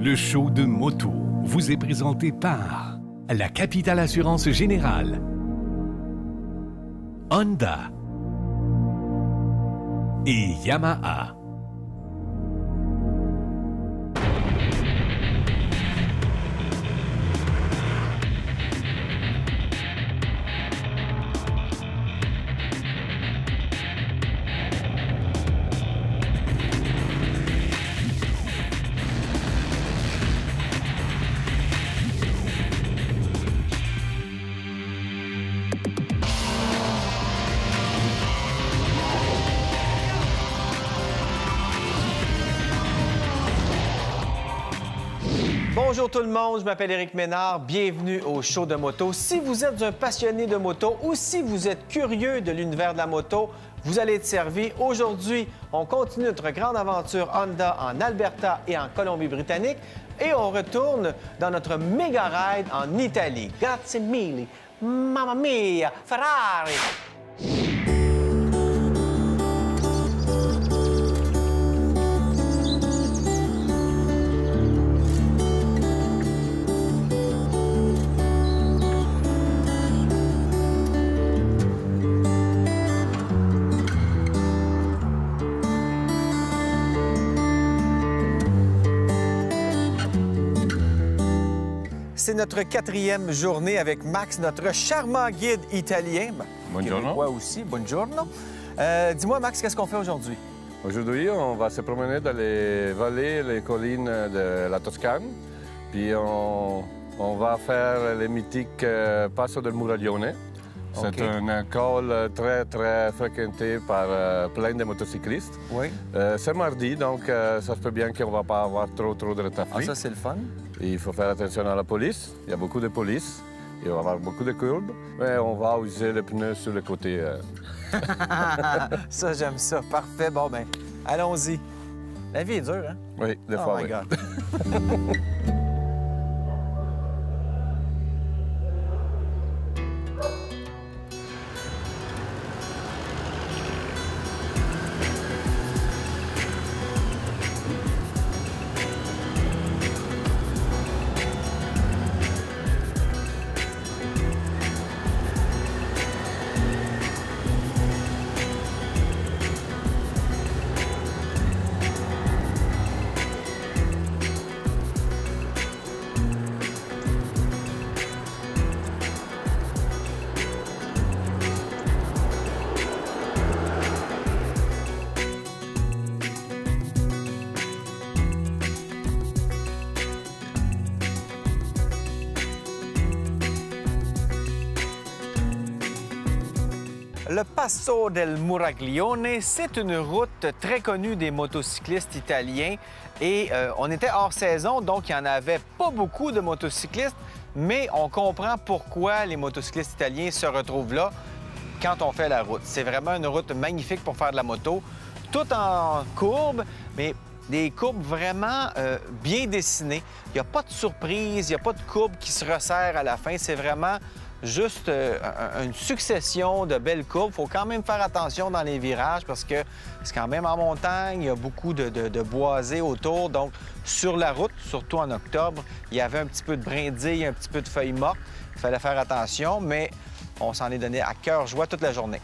Le show de moto vous est présenté par la Capitale Assurance Générale, Honda et Yamaha. Bonjour tout le monde, je m'appelle Éric Ménard, bienvenue au show de moto. Si vous êtes un passionné de moto ou si vous êtes curieux de l'univers de la moto, vous allez être servi. Aujourd'hui, on continue notre grande aventure Honda en Alberta et en Colombie-Britannique et on retourne dans notre méga ride en Italie. Grazie mille, mamma mia, Ferrari! C'est notre quatrième journée avec Max, notre charmant guide italien. Buongiorno. Québécois aussi. Buongiorno. Dis-moi, Max, qu'est-ce qu'on fait aujourd'hui? Aujourd'hui, on va se promener dans les vallées et les collines de la Toscane. Puis on va faire les mythiques Passo del Muraglione. C'est OK. un col très, très fréquenté par plein de motocyclistes. Oui. C'est mardi, donc ça se peut bien qu'on ne va pas avoir trop de trafic. Ah, ça, c'est le fun. Il faut faire attention à la police. Il y a beaucoup de police. Il va y avoir beaucoup de courbes. Mais on va user les pneus sur le côté. Ça, j'aime ça. Parfait. Bon, ben, allons-y. La vie est dure, hein? Oui, des Oh fois, my oui. God. Le Passo del Muraglione, c'est une route très connue des motocyclistes italiens et on était hors saison, donc il n'y en avait pas beaucoup de motocyclistes, mais on comprend pourquoi les motocyclistes italiens se retrouvent là quand on fait la route. C'est vraiment une route magnifique pour faire de la moto, tout en courbe, mais des courbes vraiment bien dessinées. Il n'y a pas de surprise, il n'y a pas de courbe qui se resserre à la fin, c'est vraiment juste une succession de belles courbes. Il faut quand même faire attention dans les virages parce que c'est quand même en montagne, il y a beaucoup de boisés autour. Donc, sur la route, surtout en octobre, il y avait un petit peu de brindilles, un petit peu de feuilles mortes. Il fallait faire attention, mais on s'en est donné à cœur joie toute la journée.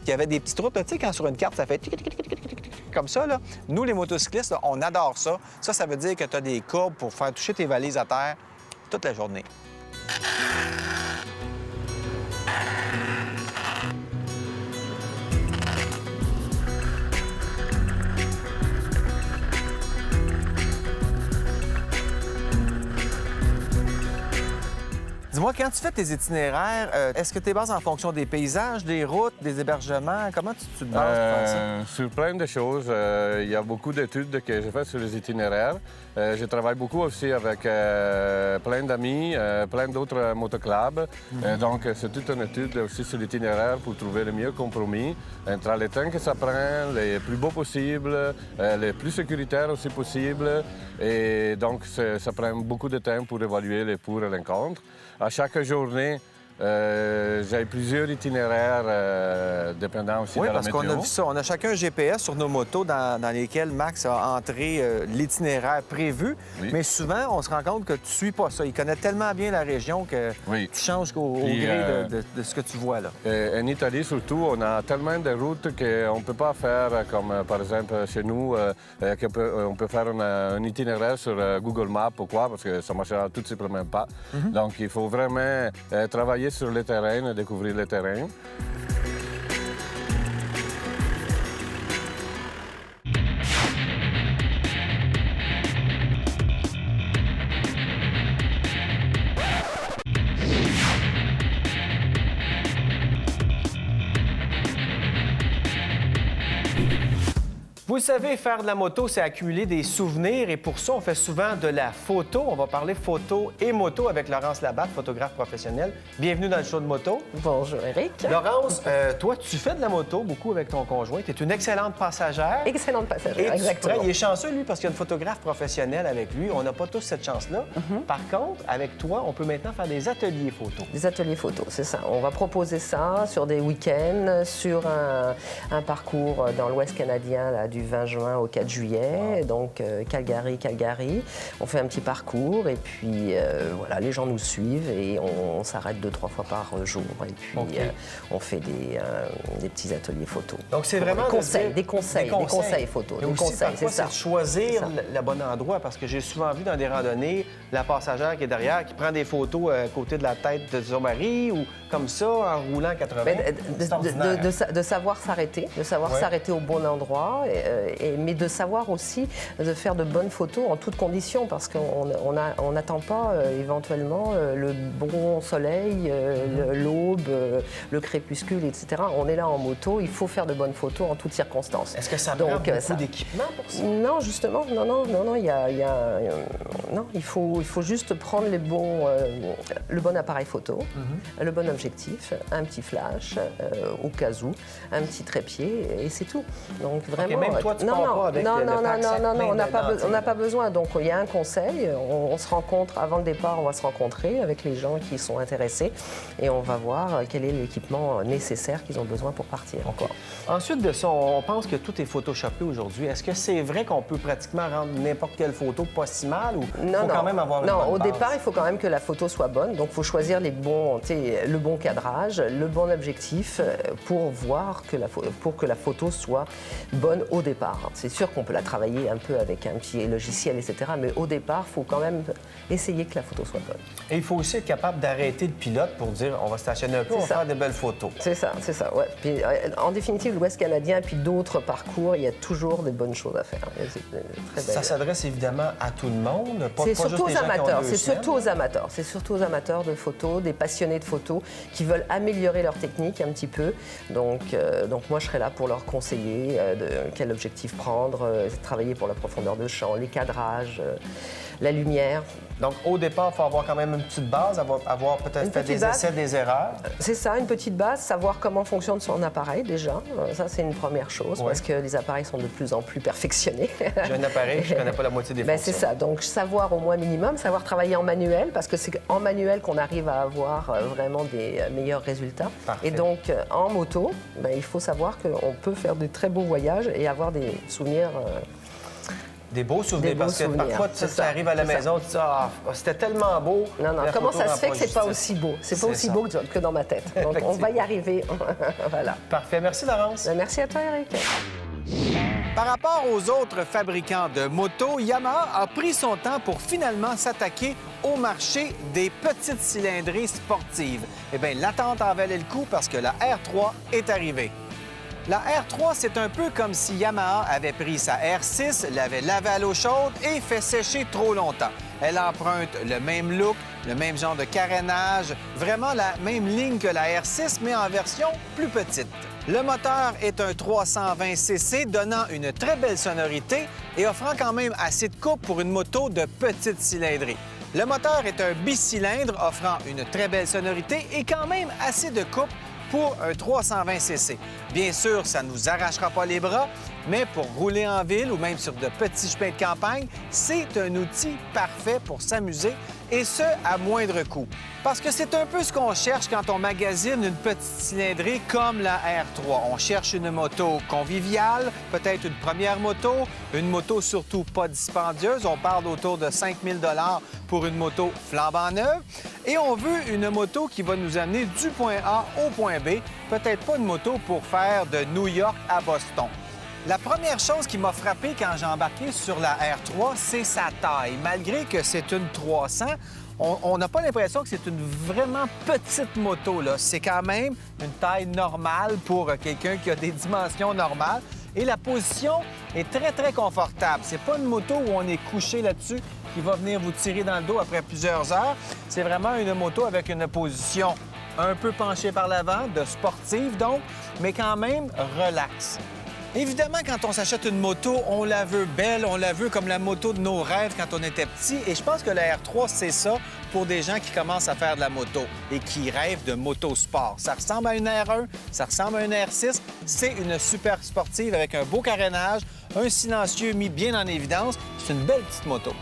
Il y avait des petites routes, tu sais, quand sur une carte, ça fait comme ça, là. Nous, les motocyclistes, là, on adore ça. Ça veut dire que tu as des courbes pour faire toucher tes valises à terre toute la journée. Dis-moi, quand tu fais tes itinéraires, est-ce que tu es basé en fonction des paysages, des routes, des hébergements? Comment tu te bases pour faire ça? Sur plein de choses. Il y a beaucoup d'études que j'ai faites sur les itinéraires. Je travaille beaucoup aussi avec plein d'amis, plein d'autres motoclubs. Donc, c'est toute une étude aussi sur l'itinéraire pour trouver le meilleur compromis entre les temps que ça prend, les plus beaux possibles, les plus sécuritaires aussi possibles. Et donc, ça prend beaucoup de temps pour évaluer les pour et les contre. À chaque journée, j'ai plusieurs itinéraires dépendant aussi Oui, de la parce météo. qu'on a vu ça. On a chacun un GPS sur nos motos dans lesquels Max a entré l'itinéraire prévu. Oui. Mais souvent, on se rend compte que tu ne suis pas ça. Il connaît tellement bien la région que Oui. tu changes au Puis, gré de ce que tu vois là. En Italie, surtout, on a tellement de routes qu'on ne peut pas faire comme, par exemple, chez nous, on peut faire un itinéraire sur Google Maps ou quoi, parce que ça ne marchera tout simplement pas. Donc, il faut vraiment travailler sur le terrain, découvrir le terrain. Vous savez, faire de la moto, c'est accumuler des souvenirs et pour ça, on fait souvent de la photo. On va parler photo et moto avec Laurence Labatte, photographe professionnelle. Bienvenue dans le show de moto. Bonjour, Eric. Laurence, toi, tu fais de la moto beaucoup avec ton conjoint. Tu es une excellente passagère. Excellente passagère, Et exactement. il est chanceux, lui, parce qu'il y a une photographe professionnelle avec lui. On n'a pas tous cette chance-là. Par contre, avec toi, on peut maintenant faire des ateliers photo. Des ateliers photos, c'est ça. On va proposer ça sur des week-ends, sur un parcours dans l'Ouest canadien là, du 20 juin au 4 juillet. Wow. Donc, Calgary. On fait un petit parcours et puis, voilà, les gens nous suivent et on s'arrête 2-3 fois par jour. Et puis, on fait des petits ateliers photos. Donc, c'est vraiment des conseils photos. Et des aussi, conseils, c'est ça. C'est de choisir le bon endroit parce que j'ai souvent vu dans des randonnées la passagère qui est derrière qui prend des photos à côté de la tête de son mari ou comme ça, en roulant à 80. De savoir s'arrêter, s'arrêter au bon endroit, mais de savoir aussi de faire de bonnes photos en toutes conditions parce qu'on n'attend pas éventuellement le bon soleil, l'aube, le crépuscule, etc. On est là en moto, il faut faire de bonnes photos en toutes circonstances. Est-ce que ça prend beaucoup d'équipement pour ça? Non, justement, non, il faut juste prendre le bon appareil photo, le bon objectif, un petit flash au cas où, un petit trépied et c'est tout. Donc vraiment. Même toi, tu pars pas avec le pack-sac on n'a pas besoin. Donc il y a un conseil, on se rencontre avant le départ, on va se rencontrer avec les gens qui sont intéressés et on va voir quel est l'équipement nécessaire qu'ils ont besoin pour partir. Okay. Ensuite de ça, on pense que tout est photoshopé aujourd'hui. Est-ce que c'est vrai qu'on peut pratiquement rendre n'importe quelle photo pas si mal ou il faut quand même avoir une bonne base? Au départ, il faut quand même que la photo soit bonne. Donc, il faut choisir le bon cadrage, le bon objectif pour que la photo soit bonne au départ. C'est sûr qu'on peut la travailler un peu avec un petit logiciel, etc. Mais au départ, il faut quand même essayer que la photo soit bonne. Et il faut aussi être capable d'arrêter le pilote pour dire on va stationner un peu, on va faire des belles photos. C'est ça, ouais. Puis, en définitive, l'Ouest canadien, puis d'autres parcours, il y a toujours des bonnes choses à faire. Ça s'adresse évidemment à tout le monde, c'est surtout aux amateurs. C'est surtout aux amateurs de photos, des passionnés de photos qui veulent améliorer leur technique un petit peu. Donc moi, je serai là pour leur conseiller quel objectif prendre, travailler pour la profondeur de champ, les cadrages, la lumière. Donc, au départ, il faut avoir quand même une petite base, avoir peut-être fait des essais, des erreurs. C'est ça, une petite base, savoir comment fonctionne son appareil déjà. Ça, c'est une première chose parce que les appareils sont de plus en plus perfectionnés. J'ai un appareil, je ne connais pas la moitié des fonctions. C'est ça, donc savoir au moins minimum, savoir travailler en manuel parce que c'est en manuel qu'on arrive à avoir vraiment des meilleurs résultats. Parfait. Et donc, en moto, il faut savoir qu'on peut faire de très beaux voyages et avoir des souvenirs... Des beaux souvenirs, parce que parfois, tu arrives à la maison, tu dis « Ah, c'était tellement beau! » Non, comment ça se fait que c'est pas aussi beau? C'est pas aussi beau que dans ma tête. Donc, on va y arriver. Voilà. Parfait. Merci, Laurence. Merci à toi, Eric. Par rapport aux autres fabricants de motos, Yamaha a pris son temps pour finalement s'attaquer au marché des petites cylindrées sportives. Eh bien, l'attente en valait le coup parce que la R3 est arrivée. La R3, c'est un peu comme si Yamaha avait pris sa R6, l'avait lavée à l'eau chaude et fait sécher trop longtemps. Elle emprunte le même look, le même genre de carénage, vraiment la même ligne que la R6, mais en version plus petite. Le moteur est un 320 cc, donnant une très belle sonorité et offrant quand même assez de coupe pour une moto de petite cylindrée. Le moteur est un bicylindre, offrant une très belle sonorité et quand même assez de coupe pour un 320 cc. Bien sûr, ça ne nous arrachera pas les bras, mais pour rouler en ville ou même sur de petits chemins de campagne, c'est un outil parfait pour s'amuser et ce, à moindre coût. Parce que c'est un peu ce qu'on cherche quand on magasine une petite cylindrée comme la R3. On cherche une moto conviviale, peut-être une première moto, une moto surtout pas dispendieuse. On parle autour de 5 000 $ pour une moto flambant neuve. Et on veut une moto qui va nous amener du point A au point B, peut-être pas une moto pour faire de New York à Boston. La première chose qui m'a frappé quand j'ai embarqué sur la R3, c'est sa taille. Malgré que c'est une 300, on n'a pas l'impression que c'est une vraiment petite moto, là. C'est quand même une taille normale pour quelqu'un qui a des dimensions normales. Et la position est très, très confortable. C'est pas une moto où on est couché là-dessus qui va venir vous tirer dans le dos après plusieurs heures. C'est vraiment une moto avec une position un peu penchée par l'avant, de sportive donc, mais quand même relaxe. Évidemment, quand on s'achète une moto, on la veut belle, on la veut comme la moto de nos rêves quand on était petit. Et je pense que la R3, c'est ça pour des gens qui commencent à faire de la moto et qui rêvent de motosport. Ça ressemble à une R1, ça ressemble à une R6. C'est une super sportive avec un beau carénage, un silencieux mis bien en évidence. C'est une belle petite moto.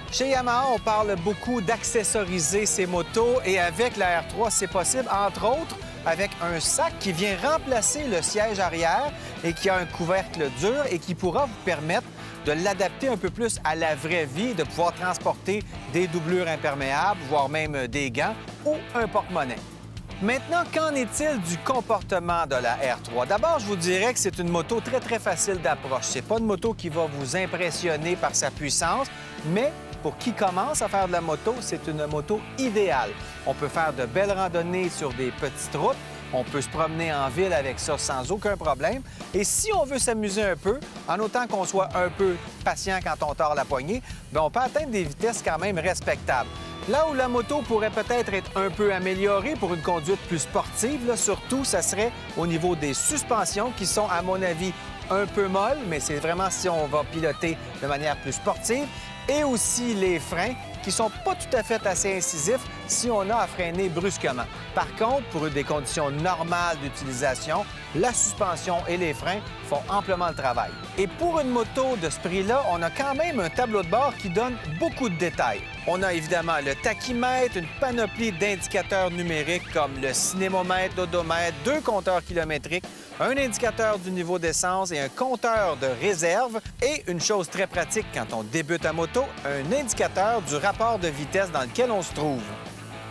Chez Yamaha, on parle beaucoup d'accessoriser ces motos et avec la R3, c'est possible, entre autres, avec un sac qui vient remplacer le siège arrière et qui a un couvercle dur et qui pourra vous permettre de l'adapter un peu plus à la vraie vie, de pouvoir transporter des doublures imperméables, voire même des gants ou un porte-monnaie. Maintenant, qu'en est-il du comportement de la R3? D'abord, je vous dirais que c'est une moto très, très facile d'approche. C'est pas une moto qui va vous impressionner par sa puissance, mais pour qui commence à faire de la moto, c'est une moto idéale. On peut faire de belles randonnées sur des petites routes. On peut se promener en ville avec ça sans aucun problème. Et si on veut s'amuser un peu, en autant qu'on soit un peu patient quand on tord la poignée, bien, on peut atteindre des vitesses quand même respectables. Là où la moto pourrait peut-être être un peu améliorée pour une conduite plus sportive, là, surtout, ça serait au niveau des suspensions qui sont, à mon avis, un peu molles, mais c'est vraiment si on va piloter de manière plus sportive. Et aussi les freins qui sont pas tout à fait assez incisifs si on a à freiner brusquement. Par contre, pour des conditions normales d'utilisation, la suspension et les freins font amplement le travail. Et pour une moto de ce prix-là, on a quand même un tableau de bord qui donne beaucoup de détails. On a évidemment le tachymètre, une panoplie d'indicateurs numériques comme le cinémomètre, l'odomètre, 2 compteurs kilométriques, un indicateur du niveau d'essence et un compteur de réserve. Et une chose très pratique quand on débute à moto, un indicateur du rapport de vitesse dans lequel on se trouve.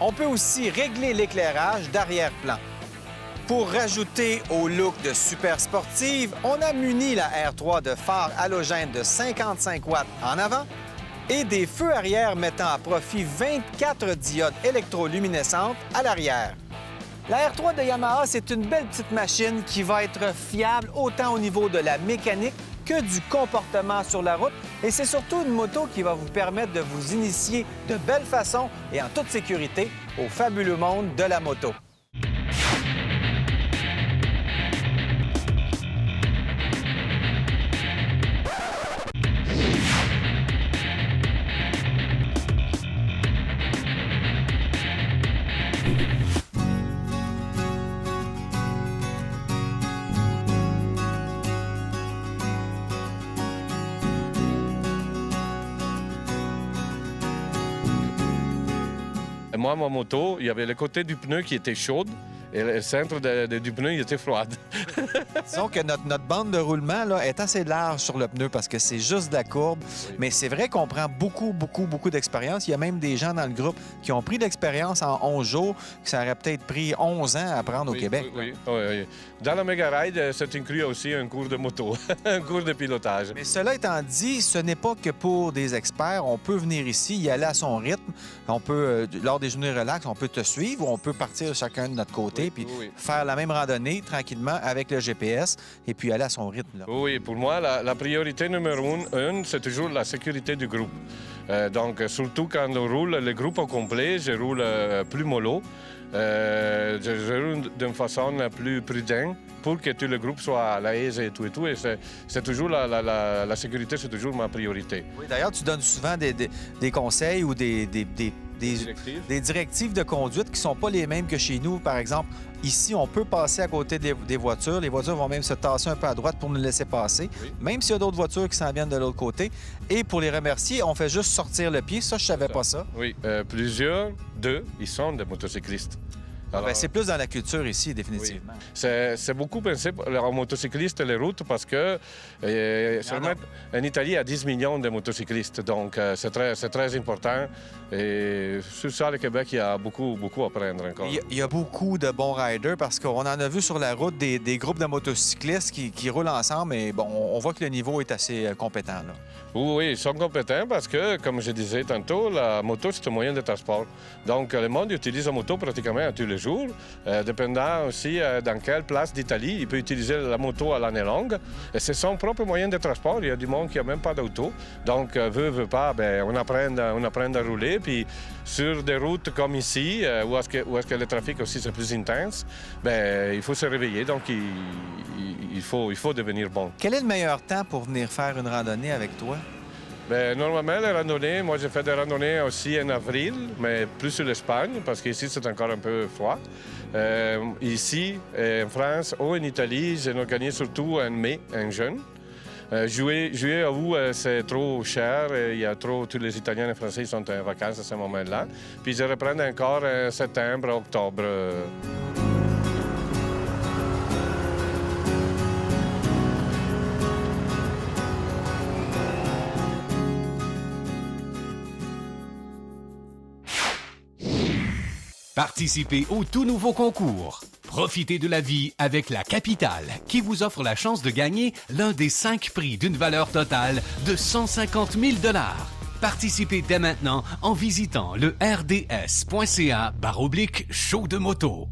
On peut aussi régler l'éclairage d'arrière-plan. Pour rajouter au look de super sportive, on a muni la R3 de phares halogènes de 55 watts en avant et des feux arrière mettant à profit 24 diodes électroluminescentes à l'arrière. La R3 de Yamaha, c'est une belle petite machine qui va être fiable autant au niveau de la mécanique que du comportement sur la route. Et c'est surtout une moto qui va vous permettre de vous initier de belle façon et en toute sécurité au fabuleux monde de la moto. Moi, ma moto, il y avait le côté du pneu qui était chaude et le centre du pneu il était froid. Disons que notre bande de roulement là, est assez large sur le pneu parce que c'est juste de la courbe. Oui. Mais c'est vrai qu'on prend beaucoup d'expérience. Il y a même des gens dans le groupe qui ont pris de l'expérience en 11 jours, que ça aurait peut-être pris 11 ans à prendre au Québec. Oui. Dans le Mega Ride, c'est inclus aussi un cours de moto, un cours de pilotage. Mais cela étant dit, ce n'est pas que pour des experts. On peut venir ici, y aller à son rythme. On peut, lors des journées relax, on peut te suivre ou on peut partir chacun de notre côté. côté, puis oui. faire la même randonnée tranquillement avec le GPS et puis aller à son rythme. Là. Oui, pour moi, la priorité numéro une, c'est toujours la sécurité du groupe. Donc, surtout quand on roule le groupe au complet, je roule plus mollo. Je roule d'une façon plus prudente pour que tout le groupe soit à l'aise et tout et tout. Et c'est toujours la sécurité, c'est toujours ma priorité. Oui, d'ailleurs, tu donnes souvent des conseils ou des directives de conduite qui ne sont pas les mêmes que chez nous. Par exemple, ici, on peut passer à côté des voitures. Les voitures vont même se tasser un peu à droite pour nous laisser passer, Oui. même s'il y a d'autres voitures qui s'en viennent de l'autre côté. Et pour les remercier, on fait juste sortir le pied. Ça, je savais pas ça. Oui, plusieurs d'eux, ils sont des motocyclistes. Alors, Ben, c'est plus dans la culture ici, définitivement. c'est beaucoup pensé aux motocyclistes et les routes parce que seulement en Italie, il y a 10 millions de motocyclistes. Donc, c'est très important. Et sur ça, le Québec, il y a beaucoup à apprendre encore. Il y a beaucoup de bons riders parce qu'on en a vu sur la route des groupes de motocyclistes qui roulent ensemble. Mais bon, on voit que le niveau est assez compétent. Là. Oui, ils sont compétents parce que, comme je disais tantôt, la moto, c'est un moyen de transport. Donc, le monde utilise la moto pratiquement tous les jours. Dépendant aussi dans quelle place d'Italie, il peut utiliser la moto à l'année longue. Et c'est son propre moyen de transport. Il y a du monde qui n'a même pas d'auto. Donc, veut pas, ben, on apprend à rouler. Puis, sur des routes comme ici, où est-ce que le trafic aussi c'est plus intense, ben, il faut se réveiller. Donc, il faut devenir bon. Quel est le meilleur temps pour venir faire une randonnée avec toi? Bien, normalement, les randonnées, moi j'ai fait des randonnées aussi en avril, mais plus sur l'Espagne, parce qu'ici c'est encore un peu froid. Ici, en France ou en Italie, je l'organise surtout en mai, en juin. Juillet à août, c'est trop cher. Il y a trop, tous les Italiens et les Français sont en vacances à ce moment-là. Puis je reprends encore en septembre, octobre. Participez au tout nouveau concours. Profitez de la vie avec la Capitale, qui vous offre la chance de gagner l'un des 5 prix d'une valeur totale de 150 000 $. Participez dès maintenant en visitant le rds.ca/show de moto.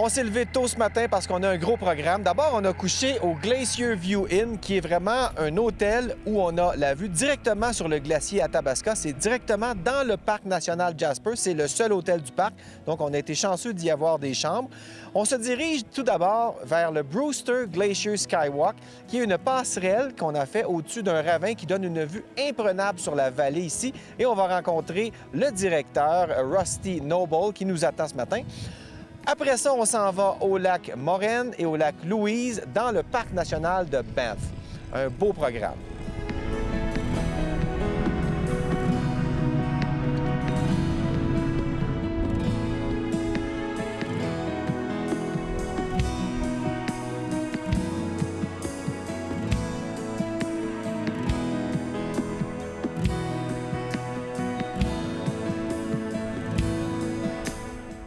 On s'est levé tôt ce matin parce qu'on a un gros programme. D'abord, on a couché au Glacier View Inn, qui est vraiment un hôtel où on a la vue directement sur le glacier Athabasca. C'est directement dans le parc national Jasper. C'est le seul hôtel du parc. Donc, on a été chanceux d'y avoir des chambres. On se dirige tout d'abord vers le Brewster Glacier Skywalk, qui est une passerelle qu'on a fait au-dessus d'un ravin qui donne une vue imprenable sur la vallée ici. Et on va rencontrer le directeur, Rusty Noble, qui nous attend ce matin. Après ça, on s'en va au lac Moraine et au lac Louise dans le parc national de Banff. Un beau programme.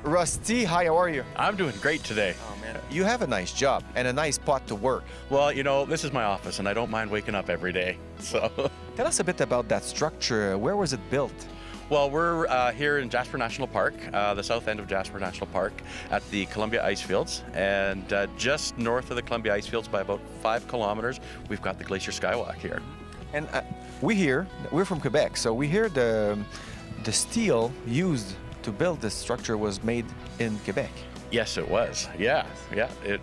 Rusty, hi, how are you? I'm doing great today. Oh, man. You have a nice job and a nice spot to work. Well, you know, this is my office, and I don't mind waking up every day. So, Tell us a bit about that structure. Where was it built? well, we're here in Jasper National Park, the south end of Jasper National Park, at the Columbia Icefields, and just north of the Columbia Icefields by about 5 kilometers, we've got the Glacier Skywalk here. And we're from Quebec, so we hear the steel used to build this structure was made in Quebec. Yes, it was. Yeah. It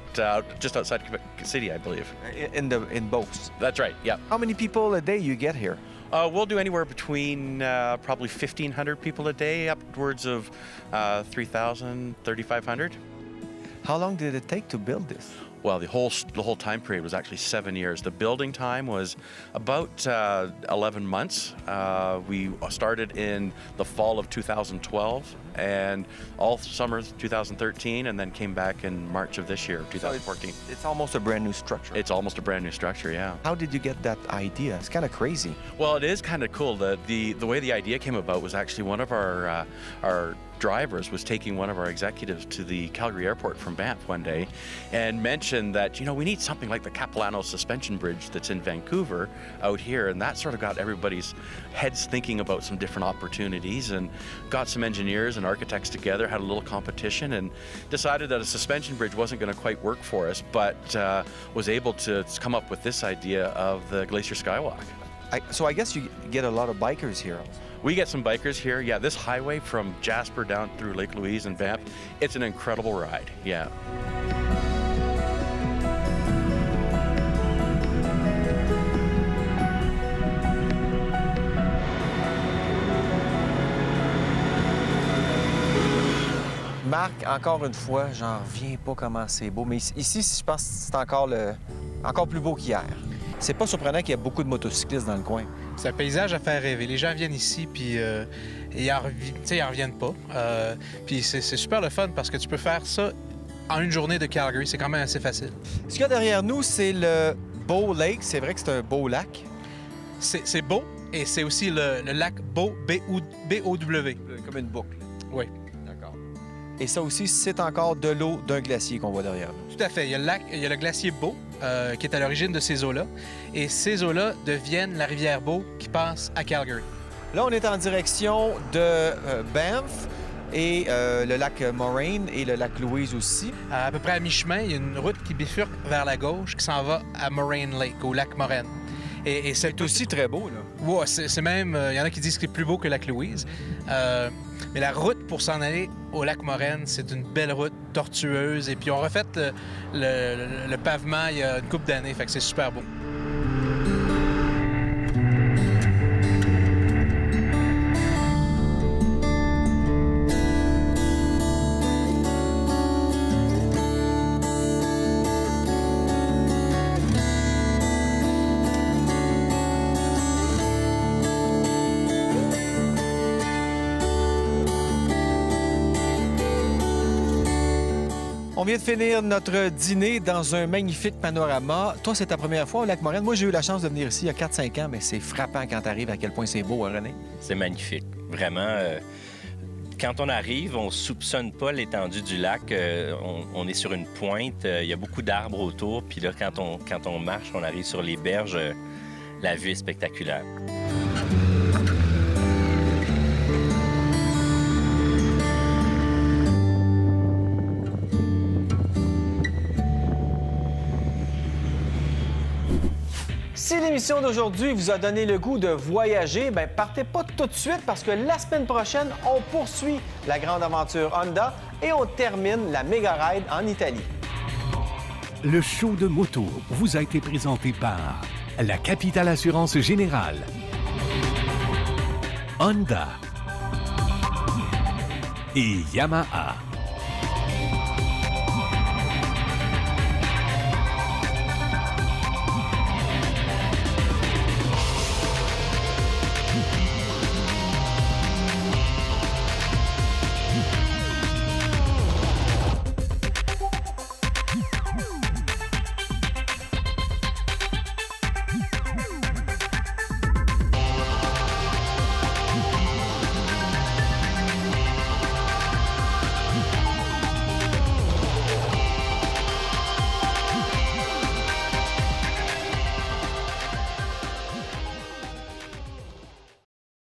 just outside Quebec City, I believe. In Beauce. That's right. Yeah. How many people a day you get here? We'll do anywhere between probably 1,500 people a day, upwards of 3,000, 3,500. How long did it take to build this? Well, the whole time period was actually 7 years. The building time was about 11 months. We started in the fall of 2012 and all summer 2013, and then came back in March of this year, 2014. So it's almost a brand new structure. It's almost a brand new structure, yeah. How did you get that idea? It's kind of crazy. Well, it is kind of cool. The way the idea came about was actually one of our drivers was taking one of our executives to the Calgary airport from Banff one day and mentioned that, we need something like the Capilano suspension bridge that's in Vancouver out here. And that sort of got everybody's heads thinking about some different opportunities, and got some engineers and architects together, had a little competition, and decided that a suspension bridge wasn't going to quite work for us, but was able to come up with this idea of the Glacier Skywalk. So I guess you get a lot of bikers here. We get some bikers here. Yeah, this highway from Jasper down through Lake Louise and Banff, it's an incredible ride. Yeah. Marc, encore une fois, j'en reviens pas comment c'est beau. Mais ici, je pense que c'est encore plus beau qu'hier. C'est pas surprenant qu'il y ait beaucoup de motocyclistes dans le coin. C'est un paysage à faire rêver. Les gens viennent ici, puis ils en reviennent pas. Puis c'est super le fun parce que tu peux faire ça en une journée de Calgary. C'est quand même assez facile. Ce qu'il y a derrière nous, c'est le Bow Lake. C'est vrai que c'est un beau lac. C'est beau, et c'est aussi le lac Bow, B-O-W. Comme une boucle. Oui. D'accord. Et ça aussi, c'est encore de l'eau d'un glacier qu'on voit derrière nous. Tout à fait. Il y a le glacier Bow, qui est à l'origine de ces eaux-là. Et ces eaux-là deviennent la rivière Bow qui passe à Calgary. Là, on est en direction de Banff et le lac Moraine et le lac Louise aussi. À peu près à mi-chemin, il y a une route qui bifurque vers la gauche qui s'en va à Moraine Lake, au lac Moraine. Et c'est aussi très beau, là. Ouais, c'est même... Il y en a qui disent que c'est plus beau que le lac Louise. Mais la route pour s'en aller au lac Moraine, c'est une belle route tortueuse. Et puis on refait le pavement il y a une couple d'années, fait que c'est super beau. On vient de finir notre dîner dans un magnifique panorama. Toi, c'est ta première fois au lac Moraine. Moi, j'ai eu la chance de venir ici il y a 4-5 ans, mais c'est frappant quand tu arrives à quel point c'est beau, hein, René? C'est magnifique. Vraiment, quand on arrive, on soupçonne pas l'étendue du lac. On est sur une pointe, il y a beaucoup d'arbres autour. Puis là, quand on marche, on arrive sur les berges, la vue est spectaculaire. Si l'émission d'aujourd'hui vous a donné le goût de voyager, bien, partez pas tout de suite parce que la semaine prochaine, on poursuit la grande aventure Honda et on termine la méga ride en Italie. Le show de moto vous a été présenté par la Capitale Assurance Générale, Honda et Yamaha.